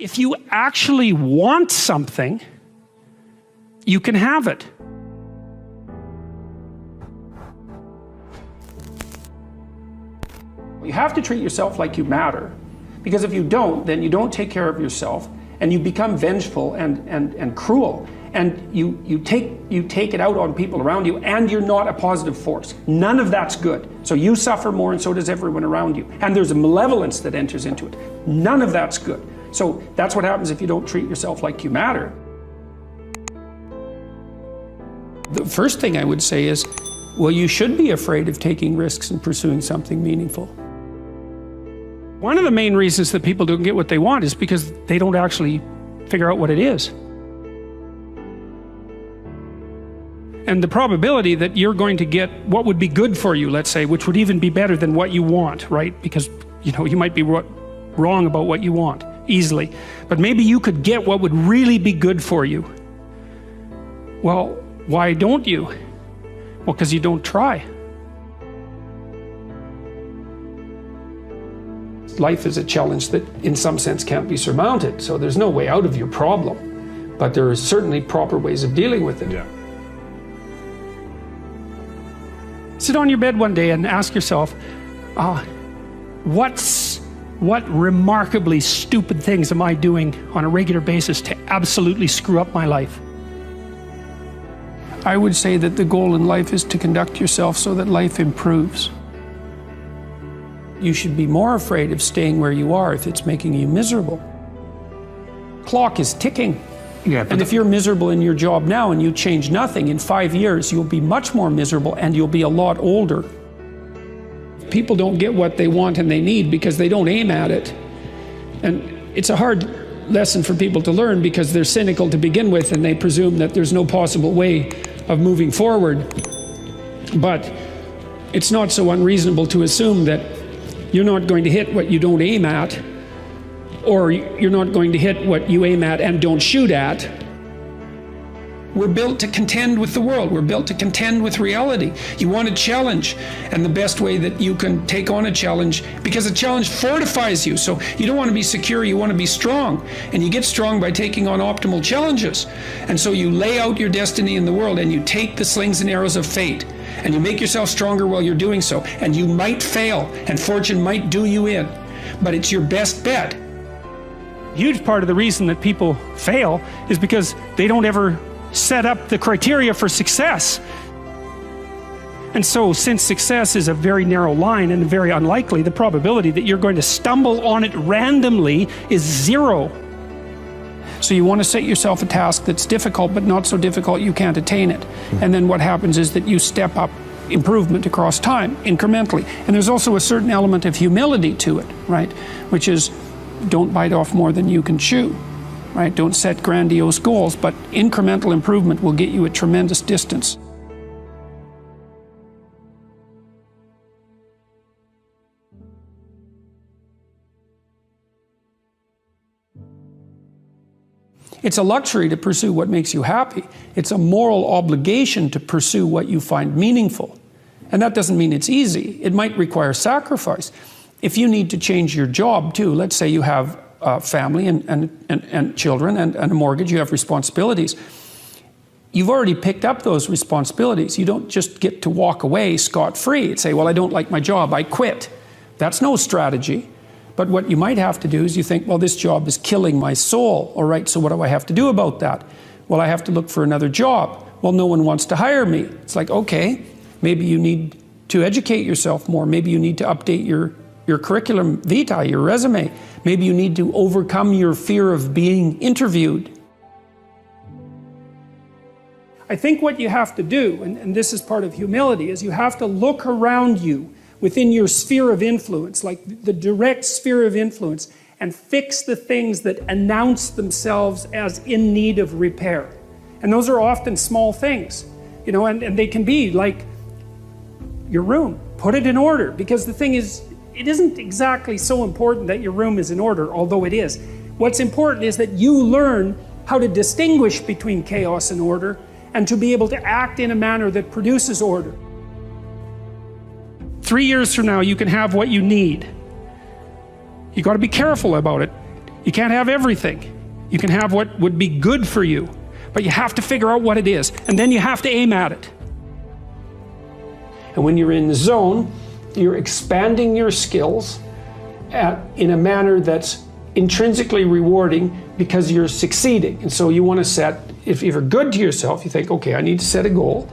If you actually want something, you can have it. You have to treat yourself like you matter, because if you don't, then you don't take care of yourself, and you become vengeful and cruel, and you take it out on people around you, and you're not a positive force. None of that's good. So you suffer more, and so does everyone around you. And there's a malevolence that enters into it. None of that's good. So that's what happens if you don't treat yourself like you matter. The first thing I would say is, well, you should be afraid of taking risks and pursuing something meaningful. One of the main reasons that people don't get what they want is because they don't actually figure out what it is. And the probability that you're going to get what would be good for you, let's say, which would even be better than what you want, right? Because, you know, you might be wrong about what you want easily, but maybe you could get what would really be good for you. Well, why don't you? Well, because you don't try. Life is a challenge that in some sense can't be surmounted, so there's no way out of your problem, but there are certainly proper ways of dealing with it. Yeah. Sit on your bed one day and ask yourself, what remarkably stupid things am I doing on a regular basis to absolutely screw up my life? I would say that the goal in life is to conduct yourself so that life improves. You should be more afraid of staying where you are if it's making you miserable. Clock is ticking. Yeah, and if you're miserable in your job now and you change nothing, in 5 years you'll be much more miserable and you'll be a lot older. People don't get what they want and they need because they don't aim at it. And it's a hard lesson for people to learn because they're cynical to begin with and they presume that there's no possible way of moving forward. But it's not so unreasonable to assume that you're not going to hit what you don't aim at, or you're not going to hit what you aim at and don't shoot at. We're built to contend with the world. We're built to contend with reality. You want a challenge, and the best way that you can take on a challenge, because a challenge fortifies you. So you don't want to be secure, you want to be strong. And you get strong by taking on optimal challenges. And so you lay out your destiny in the world, and you take the slings and arrows of fate, and you make yourself stronger while you're doing so. And you might fail, and fortune might do you in, but it's your best bet. A huge part of the reason that people fail is because they don't ever set up the criteria for success. And so since success is a very narrow line and very unlikely, the probability that you're going to stumble on it randomly is zero. So you want to set yourself a task that's difficult, but not so difficult you can't attain it. And then what happens is that you step up improvement across time, incrementally. And there's also a certain element of humility to it, right? Which is, don't bite off more than you can chew. Right? Don't set grandiose goals, but incremental improvement will get you a tremendous distance. It's a luxury to pursue what makes you happy. It's a moral obligation to pursue what you find meaningful. And that doesn't mean it's easy. It might require sacrifice. If you need to change your job too, let's say you have family and children and a mortgage, you have responsibilities. You've already picked up those responsibilities. You don't just get to walk away scot-free and say, well, I don't like my job, I quit. That's no strategy. But what you might have to do is you think, well, this job is killing my soul. All right, so what do I have to do about that? Well, I have to look for another job. Well, no one wants to hire me. It's like, okay, maybe you need to educate yourself more. Maybe you need to update your curriculum vitae, your resume. Maybe you need to overcome your fear of being interviewed. I think what you have to do, and this is part of humility, is you have to look around you within your sphere of influence, like the direct sphere of influence, and fix the things that announce themselves as in need of repair. And those are often small things, you know, and they can be like your room. Put it in order, because the thing is, it isn't exactly so important that your room is in order, although it is. What's important is that you learn how to distinguish between chaos and order, and to be able to act in a manner that produces order. 3 years from now, you can have what you need. You got to be careful about it. You can't have everything. You can have what would be good for you, but you have to figure out what it is, and then you have to aim at it. And when you're in the zone, you're expanding your skills in a manner that's intrinsically rewarding because you're succeeding. And so you want to set, if you're good to yourself, you think, okay, I need to set a goal,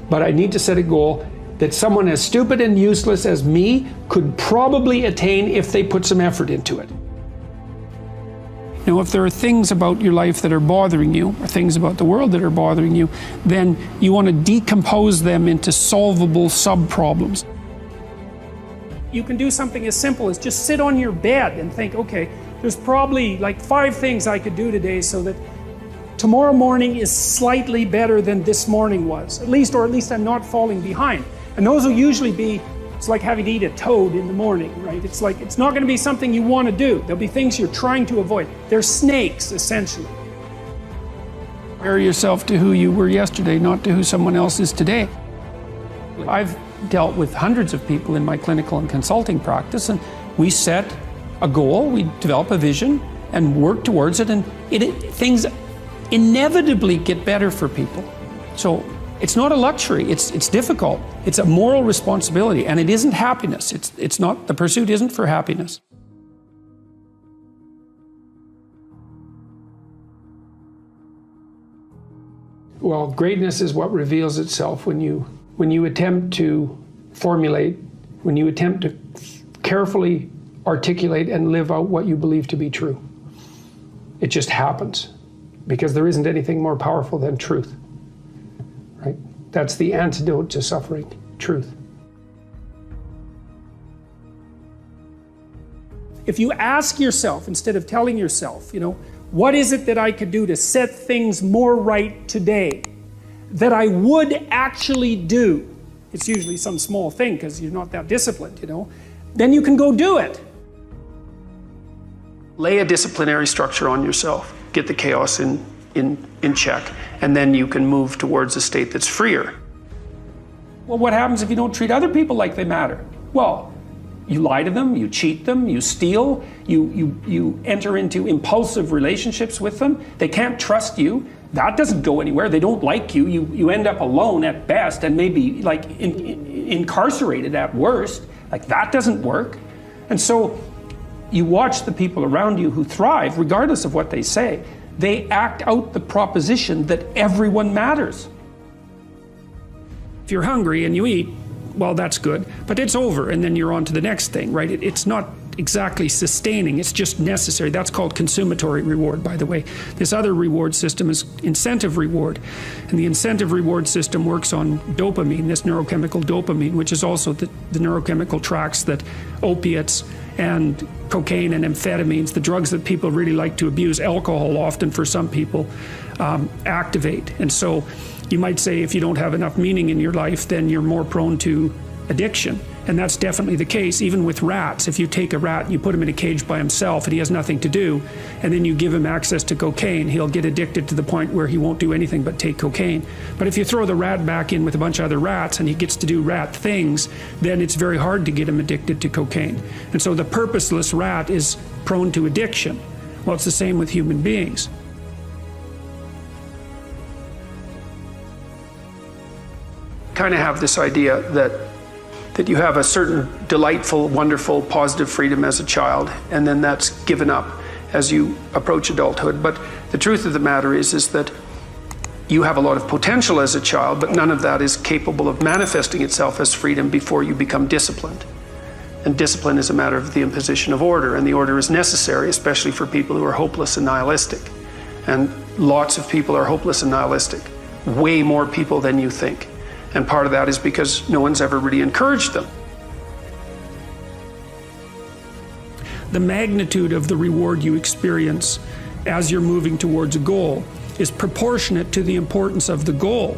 but I need to set a goal that someone as stupid and useless as me could probably attain if they put some effort into it. You know, if there are things about your life that are bothering you, or things about the world that are bothering you, then you want to decompose them into solvable sub-problems. You can do something as simple as just sit on your bed and think, okay, there's probably like 5 things I could do today so that tomorrow morning is slightly better than this morning was, or at least I'm not falling behind. And those will usually be, it's like having to eat a toad in the morning, right? It's like, it's not going to be something you want to do. There'll be things you're trying to avoid. They're snakes, essentially. Compare yourself to who you were yesterday, not to who someone else is today. I've dealt with hundreds of people in my clinical and consulting practice, and we set a goal, we develop a vision, and work towards it, and things inevitably get better for people. So it's not a luxury, it's difficult. It's a moral responsibility, and it isn't happiness. It's not, the pursuit isn't for happiness. Well, greatness is what reveals itself when you attempt to formulate, when you attempt to carefully articulate and live out what you believe to be true. It just happens, because there isn't anything more powerful than truth. Right? That's the antidote to suffering, truth. If you ask yourself, instead of telling yourself, you know, what is it that I could do to set things more right today that I would actually do? It's usually some small thing because you're not that disciplined, you know. Then you can go do it. Lay a disciplinary structure on yourself. Get the chaos in check, and then you can move towards a state that's freer. Well, what happens if you don't treat other people like they matter? Well, you lie to them, you cheat them, you steal, you enter into impulsive relationships with them. They can't trust you. That doesn't go anywhere. They don't like you. You end up alone at best, and maybe like incarcerated at worst. Like, that doesn't work. And so you watch the people around you who thrive, regardless of what they say. They act out the proposition that everyone matters. If you're hungry and you eat, well, that's good, but it's over, and then you're on to the next thing, right? It's not exactly sustaining, it's just necessary. That's called consummatory reward, by the way. This other reward system is incentive reward, and the incentive reward system works on dopamine, this neurochemical dopamine, which is also the neurochemical tracks that opiates and cocaine and amphetamines, the drugs that people really like to abuse, alcohol often for some people, activate. And so you might say if you don't have enough meaning in your life, then you're more prone to addiction. And that's definitely the case, even with rats. If you take a rat and you put him in a cage by himself and he has nothing to do, and then you give him access to cocaine, he'll get addicted to the point where he won't do anything but take cocaine. But if you throw the rat back in with a bunch of other rats and he gets to do rat things, then it's very hard to get him addicted to cocaine. And so the purposeless rat is prone to addiction. Well, it's the same with human beings. Kind of have this idea that you have a certain delightful, wonderful, positive freedom as a child, and then that's given up as you approach adulthood. But the truth of the matter is that you have a lot of potential as a child, but none of that is capable of manifesting itself as freedom before you become disciplined. And discipline is a matter of the imposition of order, and the order is necessary, especially for people who are hopeless and nihilistic. And lots of people are hopeless and nihilistic, way more people than you think. And part of that is because no one's ever really encouraged them. The magnitude of the reward you experience as you're moving towards a goal is proportionate to the importance of the goal.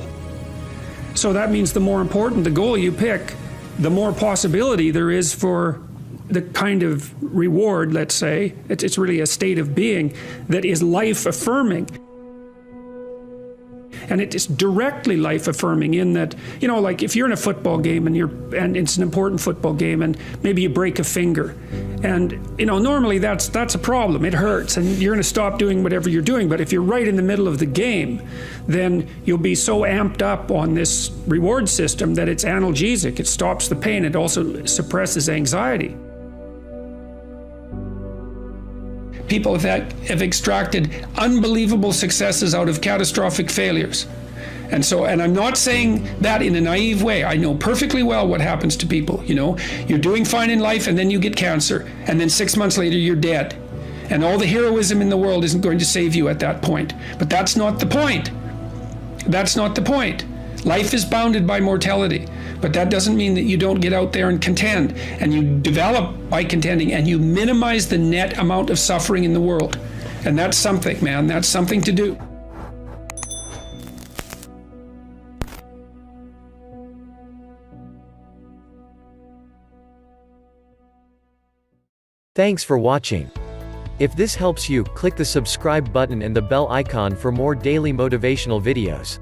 So that means the more important the goal you pick, the more possibility there is for the kind of reward, let's say, it's really a state of being that is life-affirming. And it is directly life-affirming in that, you know, like if you're in a football game and it's an important football game and maybe you break a finger And normally that's a problem. It hurts, and you're going to stop doing whatever you're doing. But if you're right in the middle of the game, then you'll be so amped up on this reward system that it's analgesic. It stops the pain. It also suppresses anxiety. People that have extracted unbelievable successes out of catastrophic failures. And I'm not saying that in a naive way. I know perfectly well what happens to people. You're doing fine in life, and then you get cancer, and then 6 months later you're dead. And all the heroism in the world isn't going to save you at that point. But that's not the point. That's not the point. Life is bounded by mortality, but that doesn't mean that you don't get out there and contend, and you develop by contending, and you minimize the net amount of suffering in the world. And that's something, man. That's something to do. Thanks for watching. If this helps you, click the subscribe button and the bell icon for more daily motivational videos.